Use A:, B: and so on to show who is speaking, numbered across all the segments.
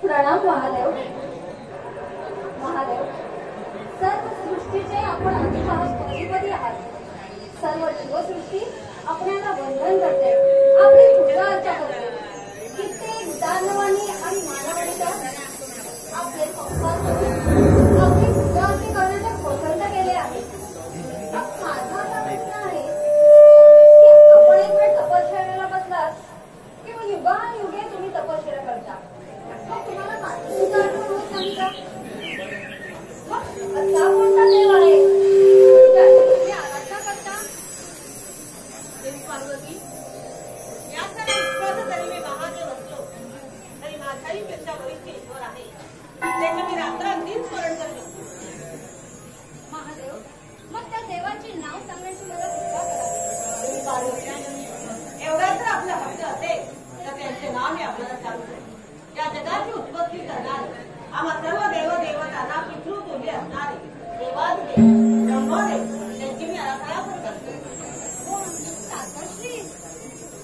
A: प्रणाम महादेव. महादेव, सर्व सृष्टीचे आपण अधिपती आहात. सर्व जीवसृष्टी आपल्याला वंदन करते, आपली पूजा अर्चा करते. कित्येक दानवांनी आणि मानवांनी आपले संस्कार करून आपली पूजा अर्चा करण्याचे पसंत केले आहे. माझा असा प्रश्न आहे की आपण एक वेळ तपश्चर्येला बसलात की मग युगानुयुगे तुम्ही तपश्चर्या करता, मग तुम्हाला माझी पूजा अर्चा होत नाही का? मग असा कोणता देव आहे ज्याची तुम्ही आराधना करता?
B: देवी पार्वती, या सर्व विश्वास जरी मी महादेव असलो तरी माझ्याही पेक्षा वरिष्ठ ईश्वर आहे, त्याचे मी रात्रंदिवस स्मरण करतो.
A: महादेव, मग त्या देवाचे नाव सांगण्याची मला कृपा करा.
B: देवी पार्वती, एवढा जर आपला हक्क असेल तर त्यांचे नाव मी आपल्याला सांगतो. या जगाची उत्पत्ती करणारे, आम्हा सर्व देवदेवतांना पितृतुल्य असणारे देवादिदेव ब्रह्मदेव, त्यांची मी आराधना पण करतो.
A: सातश्री,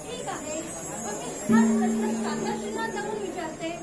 A: ठीक आहे, पण मी हाच प्रश्न सातश्रींना जाऊन विचारते.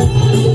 C: Bye.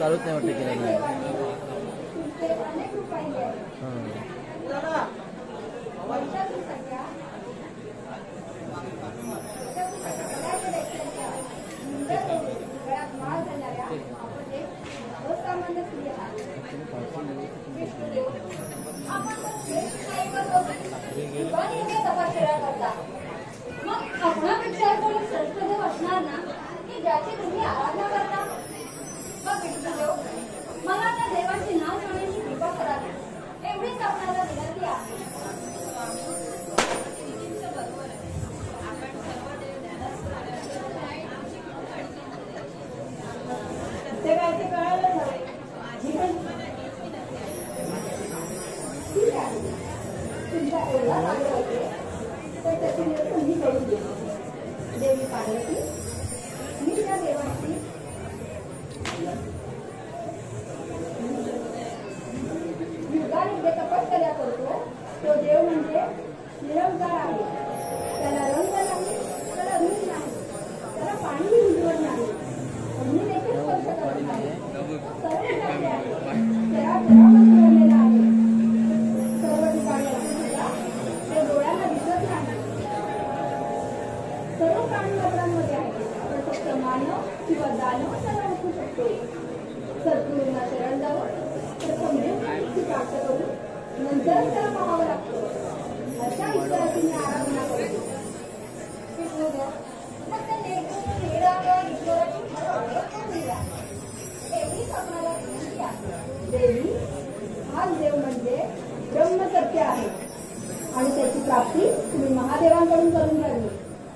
C: चालूच नाही वाटतं केलं नाही.
A: मग आपणापेक्षा कोणी श्रेष्ठ देव असणार ना की ज्याची तुम्ही आराधना करता. मग विष्णुदेव, मला त्या देवाचे नाव घेण्याची कृपा करावी एवढीच आपल्याला विनंती आहे.
B: ते काय ते कळालं झाले.
A: ठीक आहे, तुमचा एवढा आग्रह असेल तर त्याची निवड मी करून देतो. देवी पार्वती, मी त्या देवाची युगायुगे तपश्चर्या करतो. तो देव म्हणजे निरंकार आहे. त्याला रंग नाही, त्याला रूप नाही, त्याला पाणी उजवत नाही, अग्नी देखील स्पर्श करत नाही. सर्व व्यापी आहे, चराचरामध्ये भरलेला आहे. सर्व ठिकाणी असलेला ते डोळ्यांना दिसत नाही. सर्व प्राणी नगरांमध्ये आहे, पण फक्त मानव किंवा दानव त्याला ओळखू शकतो. सद्गुरूंना शरण जावं, प्रथम देवची प्राप्त करून नंतर त्याला पाहावं लागतं. अशा ईश्वराची मी आराधना करतो. मग त्या निराकार ईश्वराची मला ओळख करून द्या एवढीच आपल्याला विनंती आहे. देवी, हाच देव म्हणजे ब्रह्मसत्य आहे आणि त्याची प्राप्ती तुम्ही महादेवांकडून करून घ्यावी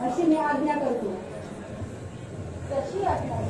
A: अशी मी आज्ञा करतो. कशी असतात?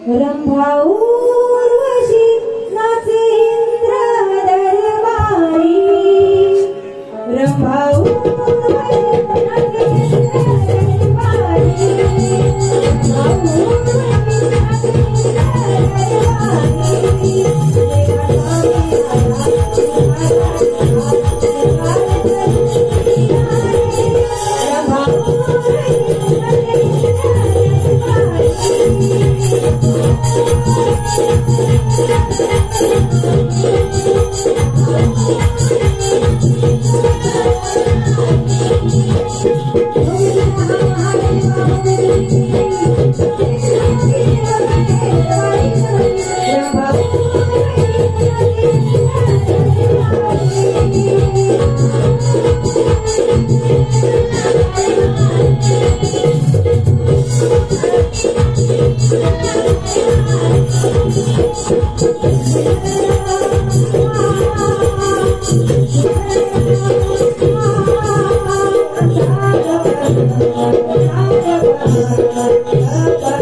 D: रंभा उर्वशी नाचे इंद्र दरबारी, रंभा उर्वशी नाचे इंद्र दरबारी, रंभा उर्वशी नाचे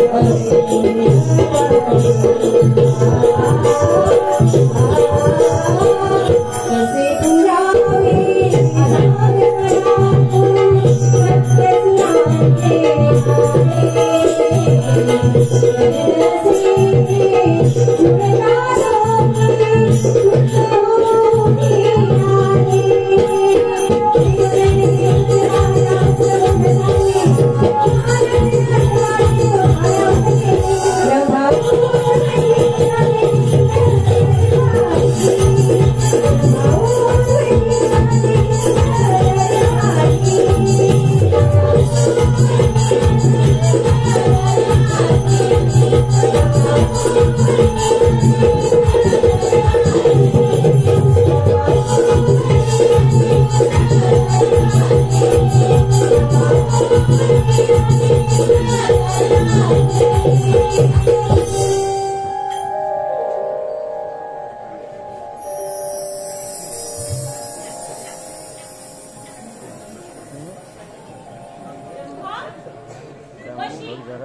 D: इंद्र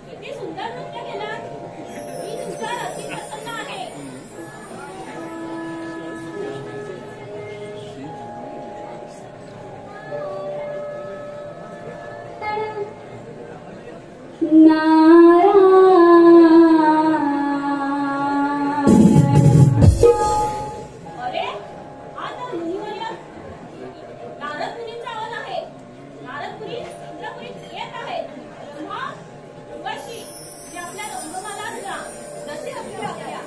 E: किती सुंदर नृत्य केलं. मी तुमच्यावर अति प्रसन्न आहे. अरे हा तर मुनिवर्य नारद मुनींचा आवाज आहे. नारद मुनी इंद्रपुरीत येत आहेत. उर्वशी जे आपल्या रंगमालांना जसे असले आपल्या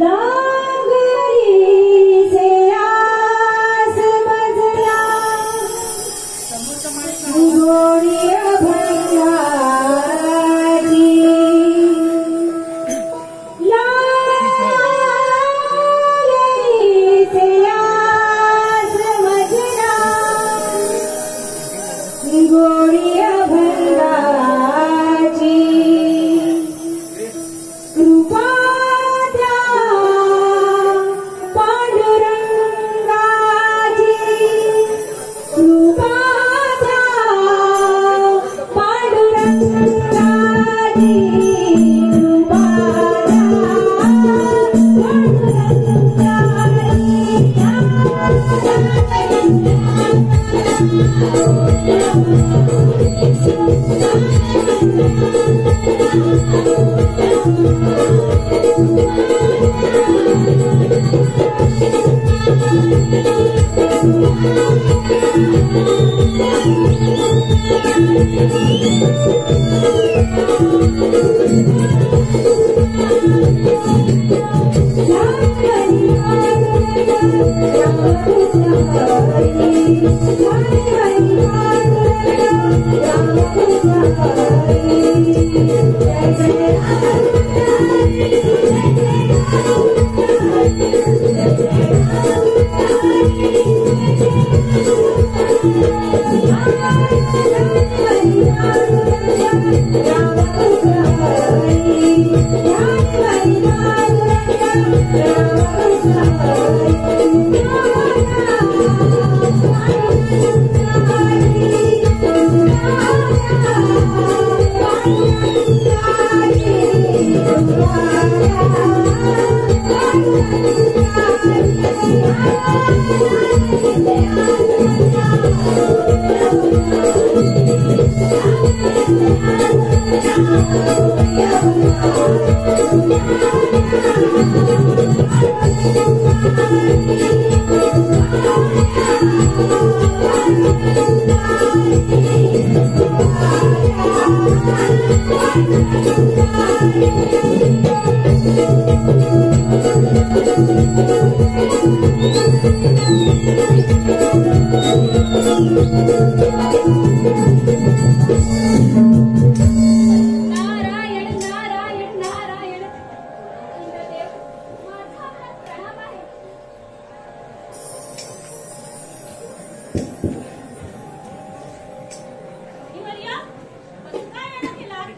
D: लागरी से आस मजला
E: नारायण नारायण नारायण इंद्रदेव माझा हात प्रणाम आहे. इमलिया, कसं काय येणं केलात?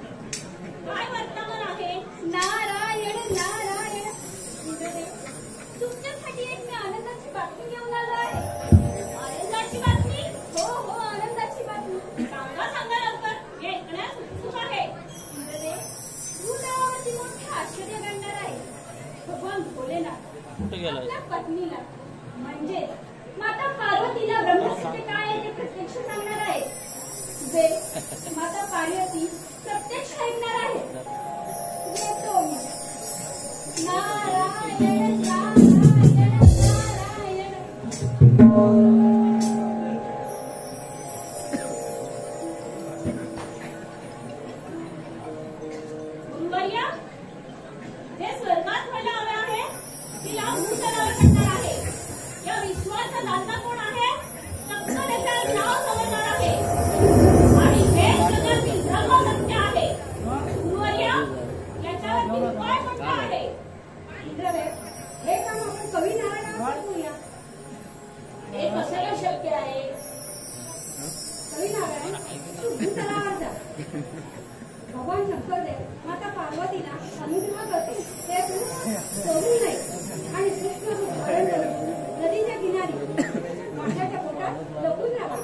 E: काय वर्तमान आहे? नारायण नारायण इंद्रदेव, तुमच्यासाठी एक मी आनंदाची बातमी घेऊन आलो आहे. आनंदाची बातमी? हो हो, आनंदाची बातमी. सांगा सांगा लवकर, हे ऐकण्यास उत्सुक आहे. इंद्रदेव, तुलावरती मोठे आश्चर्य घडणार आहे. भगवान भोलेनाथ
C: कुठे गेलाय?
E: आपल्या पत्नीला म्हणजे माता पार्वतीला ब्रह्मसत्य काय आहे ते प्रत्यक्ष सांगणार आहे. जे माता पार्वती प्रत्यक्ष ऐकणार आहे. येतो मी. नारायण नारायण नारायण. गुरुवर्या, जे स्वर्गात व्हायला हवे आहे ते लांब भूतलावर घडणार आहे. या विश्वाचा दाता कोण आहे? चक्क त्याचे नाव समजणार आहे. आणि हे जगातील धर्म सत्य आहे. गुरुवर्या, याच्यावरती उपाय कोणता आहे?
A: इंद्रदेव, हे काम आपण कवी नारायणावर करूया.
E: हे कशाला शक्य आहे?
A: कवी नारायण, तू भूतलावर जा. भगवान शंकरदेव माता पार्वतीला समुद्रात ते सोडून नाही आणि कृष्ण रूप धारण करून नदीच्या किनारी माशाच्या पोटात लपून राहा.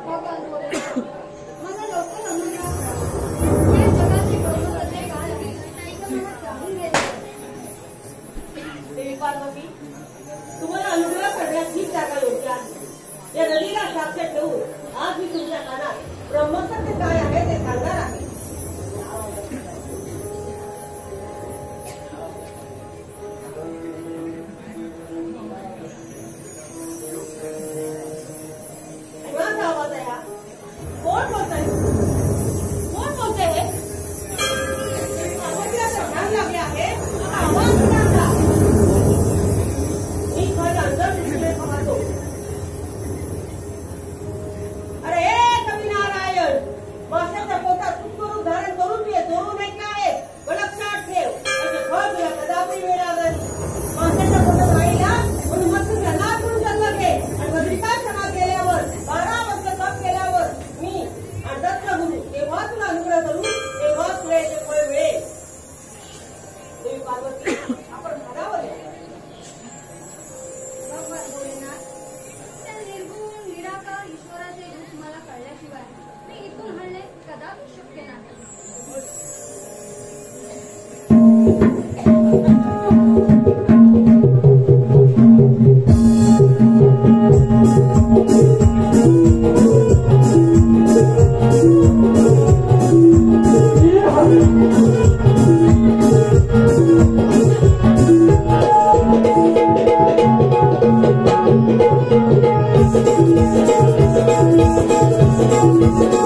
A: भगवान भोलेनाथ, मला लवकर अनुग्रह करा. या जगाची ब्रह्मसत्य काय आहे ते मला जाणून घ्यायचे आहे.
B: देवी पार्वती, तुम्हाला अनुग्रह करण्यात हीच जागा योग्य आहे. या नदीला साक्ष ठेवून आज मी तुमच्या कानात ब्रह्मसत्य काय आहे ते सांगणार आहे. कोणाचा आवाज आहे हा? कोण बोलतंय? कोण बोलतंय? देवी पार्वतीला तर ध्यान लागले आहे. हा आवाज कोणाचा? मी खरं अंतर्दृष्टीने पाहतो. अरे कवी नारायण, माशाच्या पोटात सूक्ष्म धारण करून तू चोरू नाही काय? लक्षात ठेव, त्याचे फळ तुला कदापि मिळणार नाही. माशाच्या पोटात राहिला म्हणून मत्स्याचा नाश करून जन्म घे आणि बद्रिका क्षमा केल्यावर 12 वर्ष तप केल्यावर मी आणि दत्त गुरु तेव्हा तुला अनुग्रह करू, तेव्हा तुला याचे फळ मिळेल. देवी पार्वती, आपण घरावर या.
A: भगवान भोलेनाथ, त्या निर्गुण निराकार ईश्वराचे रूप मला कळल्याशिवाय मी इथून हलणे कदापि शक्य नाही.
D: तुम्हारा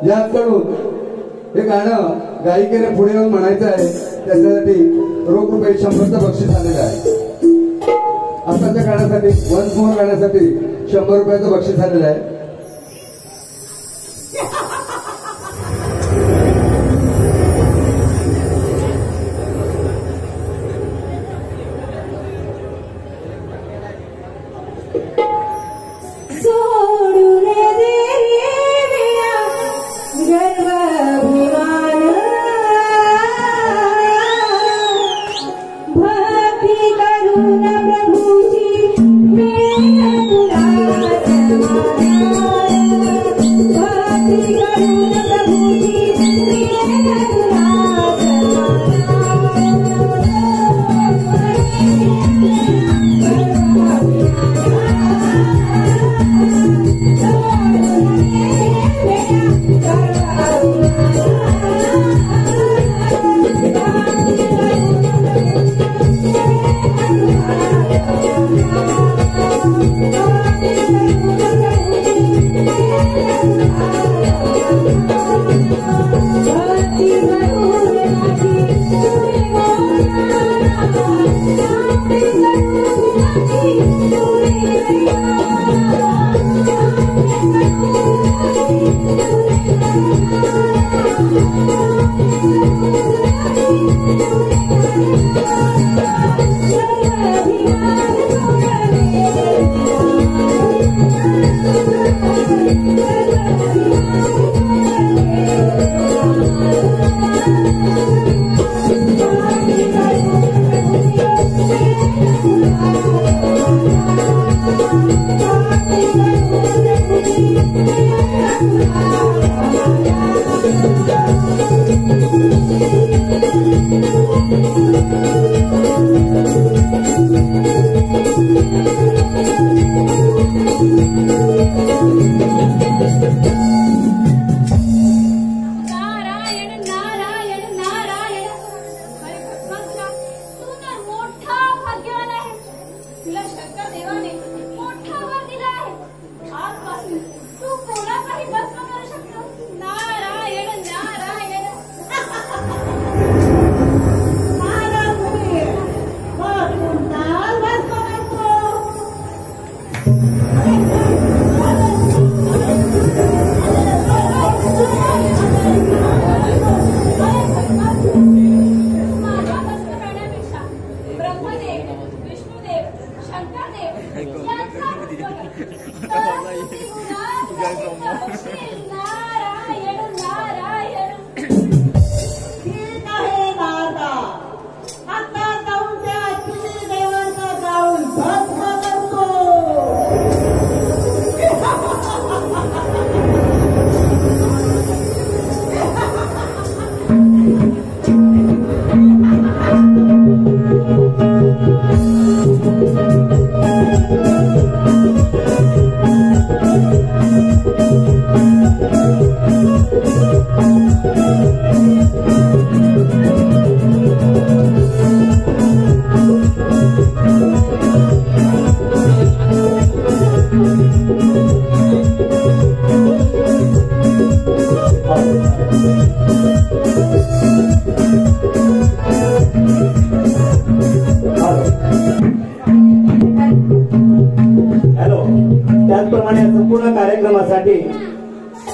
F: याकडून हे गाणं गायिकेने पुढे येऊन म्हणायचं आहे, त्याच्यासाठी रोख रुपये 100चं बक्षीस आलेलं आहे. आताच्या गाण्यासाठी वन्स मोर गाण्यासाठी 100 रुपयाचं बक्षीस आलेलं आहे.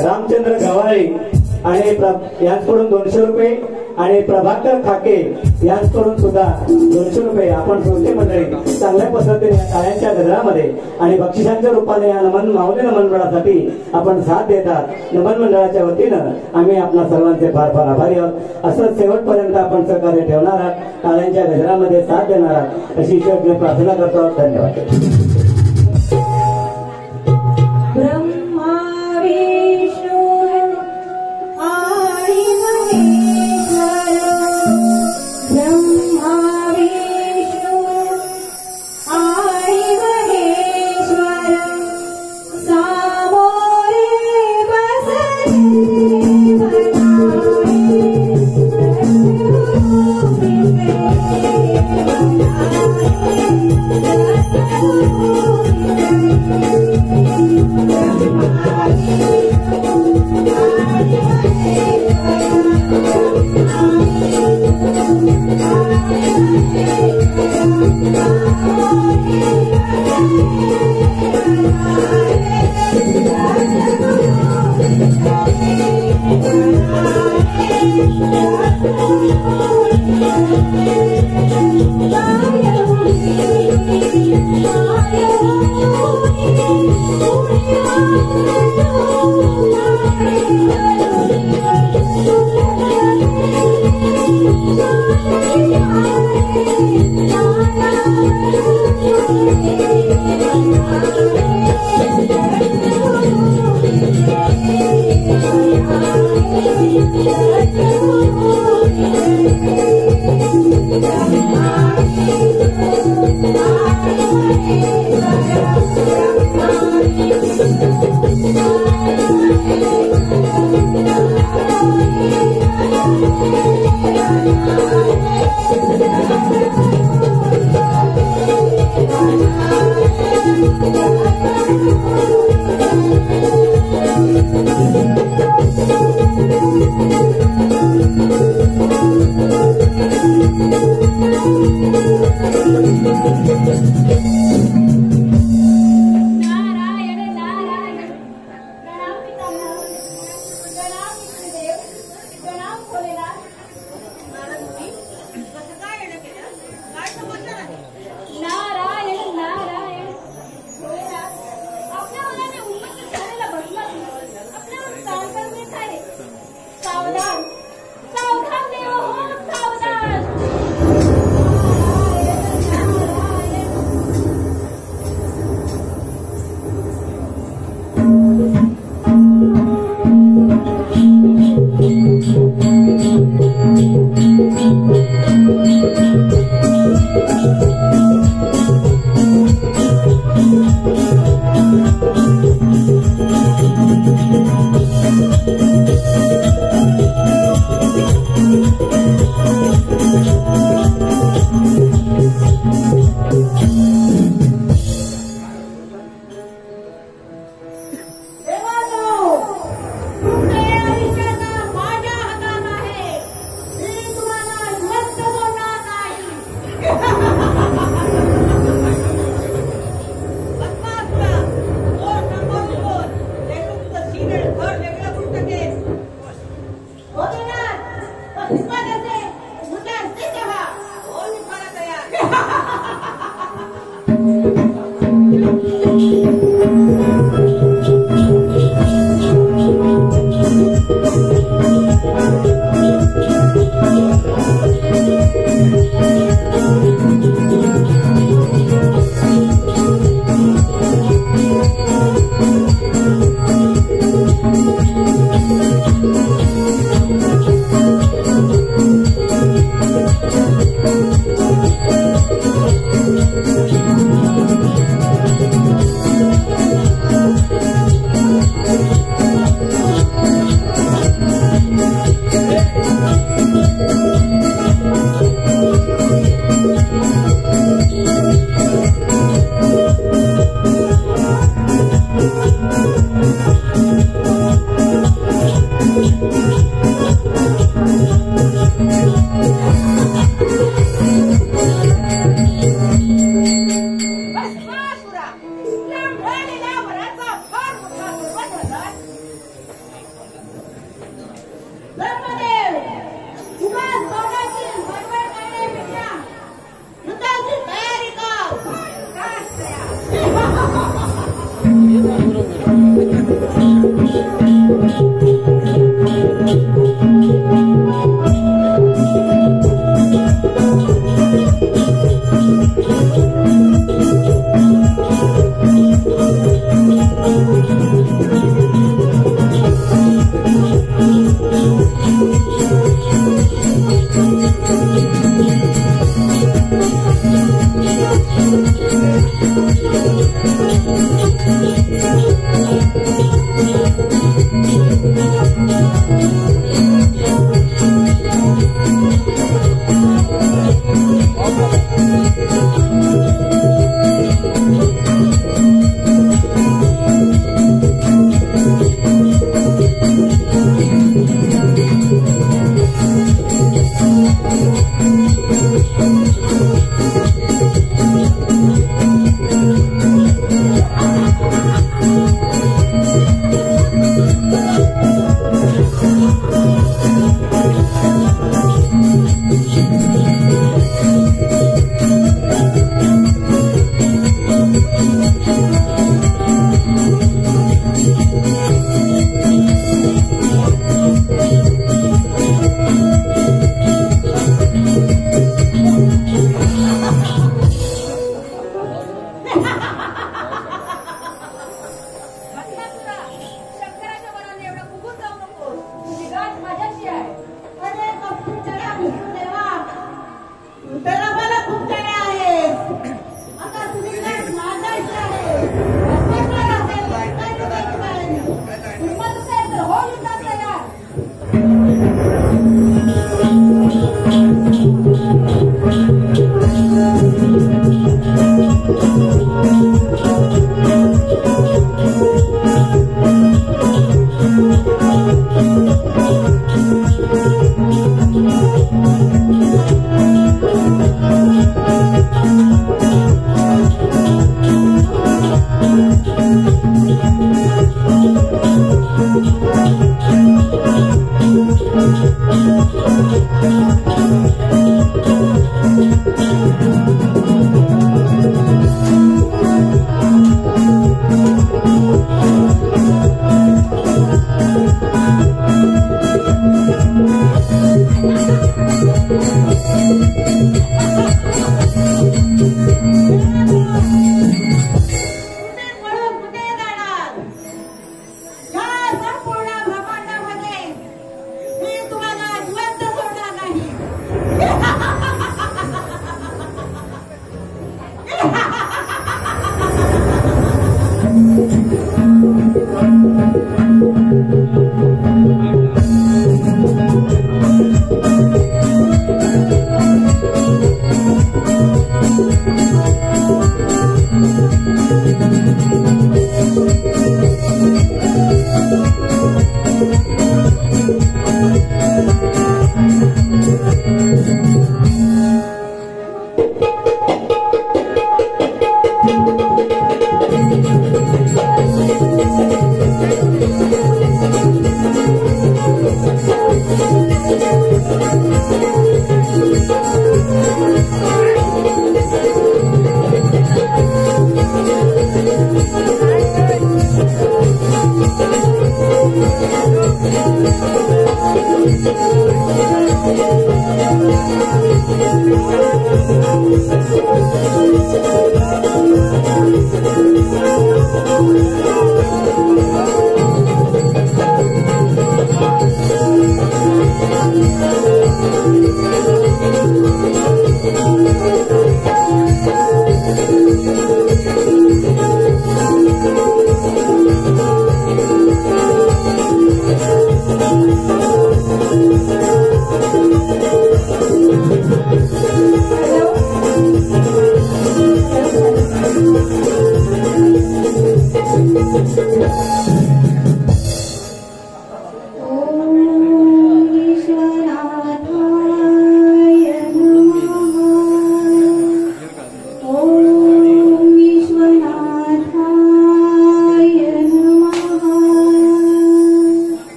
G: रामचंद्र गवाळे आणि यांच्याकडून 200 रुपये आणि प्रभाकर खाके यांच्याकडून सुद्धा 200 रुपये. आपण श्रोते मंडळी चांगल्या पद्धतीने टाळ्यांच्या गजरामध्ये आणि बक्षिसांच्या रूपाने या माऊली नमन मंडळासाठी आपण साथ देतात. नमन मंडळाच्या वतीनं आम्ही आपणा सर्वांचे फार फार आभारी आहोत. असं शेवटपर्यंत आपण सहकार्य ठेवणार आहात, टाळ्यांच्या गजरामध्ये साथ देणार आहात अशी ईश्वराची प्रार्थना करतो. धन्यवाद.
D: ब्रह्मा विष्णू आणि महेश्वर, ब्रह्मा विष्णू आणि महेश्वर सामोरे बसले
B: घर वेगळं पुस्तके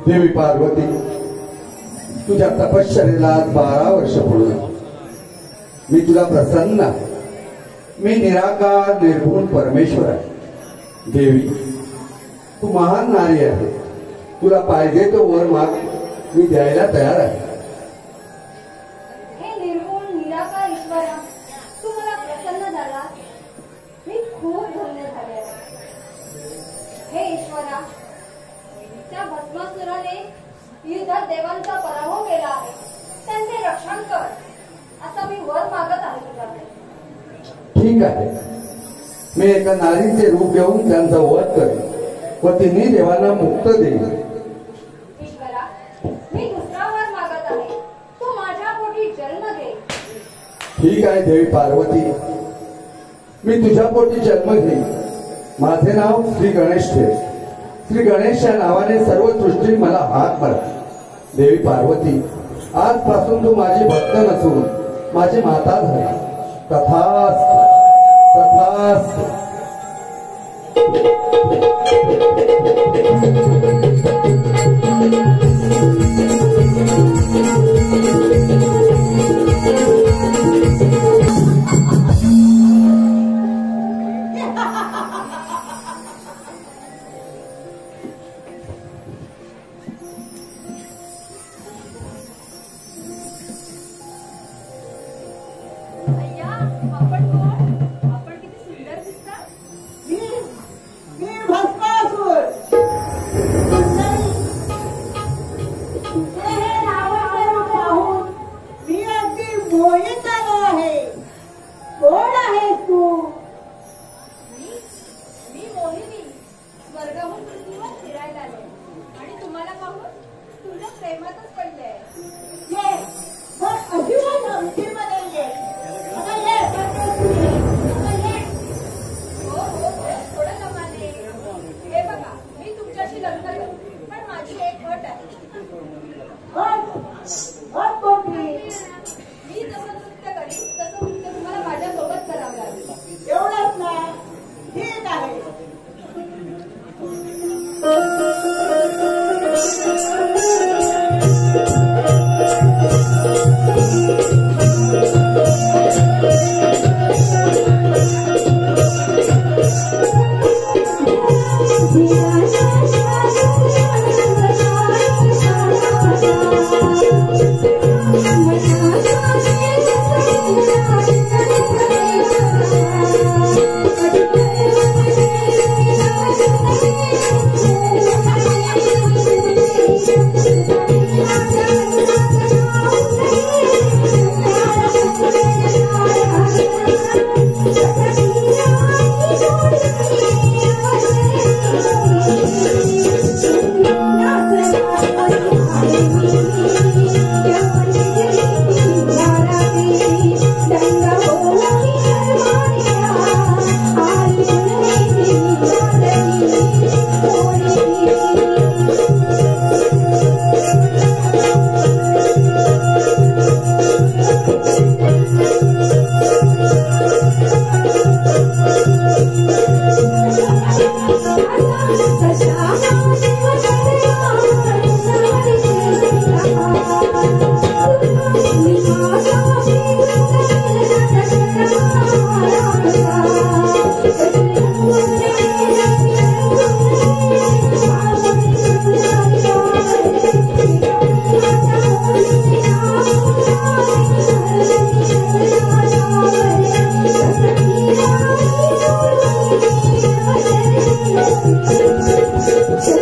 F: देवी पार्वती, तुझ्या तपश्चर्येला 12 वर्ष पूर्ण. मी तुला प्रसन्न आहे. मी निराकार निर्गुण परमेश्वर आहे. देवी, तू महान नारी आहे, तुला पाहिजे तो वर माग, मी द्यायला तयार आहे.
A: हे निर्गुण निराकार ईश्वरा, तू मला प्रसन्न झाला, मी खूप धन्य झाले. हे ईश्वरा, त्या भस्मासुराने युद्धात देवांचा पराभव केला आहे, त्यांचे रक्षण कर, असा मी वर मागत आहे तुझ्याकडे.
F: ठीक आहे, मी एका नारीचे रूप घेऊन त्यांचा वध करेन व तिन्ही देवांना मुक्त देईन.
A: ईश्वरा, मी दुसरा वर मागत आहे, तू माझ्या पोटी जन्म घे.
F: ठीक आहे देवी पार्वती, मी तुझ्या पोटी जन्म घेईन. माझे नाव श्री गणेश ठेव. श्री गणेश या नावाने सर्व सृष्टी मला हाक मार. देवी पार्वती, आजपासून तू माझी भक्त नसून माझी माता झाली. तथास्तु, तथास्तु.
E: अय्या, आपण कोण? आपण किती सुंदर दिसता.
B: मी भस्मासूर. तुझे हे नावाचे रूप पाहून मी अगदी मोहित झालो आहे. कोण आहेस तू?
E: मी मोहिनी, स्वर्गाहून पृथ्वीवर फिरायला आले आणि तुम्हाला पाहून तुझ्या प्रेमातच पडले.
B: ये, मग अजिबात अंगठीमध्ये ये. आता ये, आता ये.
E: हो हो हो, थोडं कमाले. हे बघा, मी तुमच्याशी लग्न करू, पण माझी एक अट आहे.
B: मग कोणती?
E: मी जसं नृत्य करीन तसं नृत्य तुम्हाला माझ्यासोबत करावं लागेल.
B: एवढंच ना? ठीक आहे.
D: Thank you.